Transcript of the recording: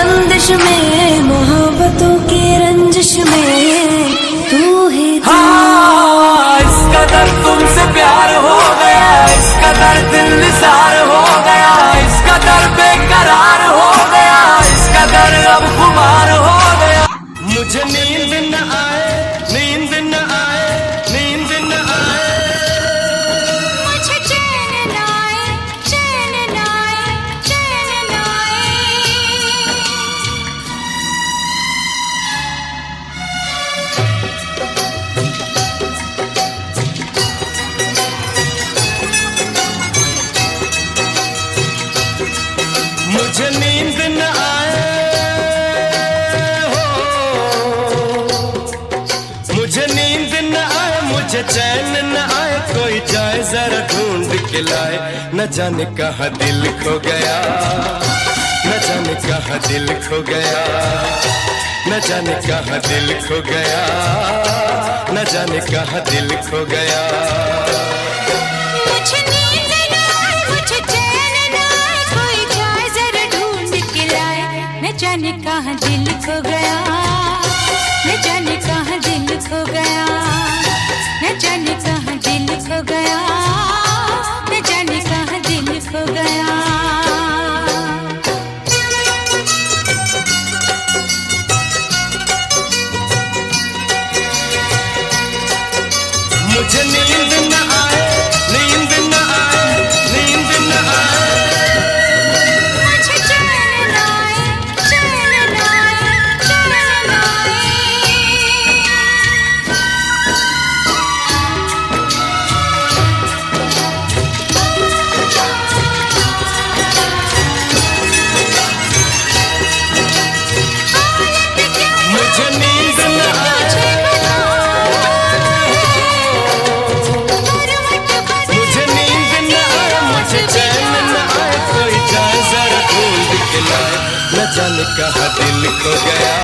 बंदिश में, मोहब्बतों की रंजिश में तू ही तू। हाँ, इस कदर तुमसे प्यार हो गया, इस कदर दिल निसार हो गया, इस कदर बेकरार हो गया, इस कदर अब खुमार हो गया। मुझे नींद न आए, नींद न आए, नींद न आए, मुझे चैन न आए, चैन न आए, चैन न आए। मुझे नींद न आए हो, मुझे नींद न आए, मुझे चैन न आए, कोई जाए जरा ढूंढ के लाए। न जाने कहाँ दिल खो गया, न जाने कहाँ दिल खो गया, न जाने कहाँ दिल खो गया, न जाने कहाँ दिल खो गया। मुझे नींद न आए, मुझे चैन न आए, कोई जाए जरा ढूंढ के लाए। न जाने कहाँ दिल खो गया, न जाने कहाँ दिल खो गया, न जाने कहाँ दिल खो गया, न जाने कहाँ दिल खो गया। मुझे नींद न आए, नींद न आए, नींद न आए, मुझे चैन न आए, चैन न आए, चैन न आए। मुझे नींद न आए, मुझे नींद न आए, मुझे चैन न आए, कोई जाए जरा ढूंढ के लाए। न जाने कहाँ दिल खो गया।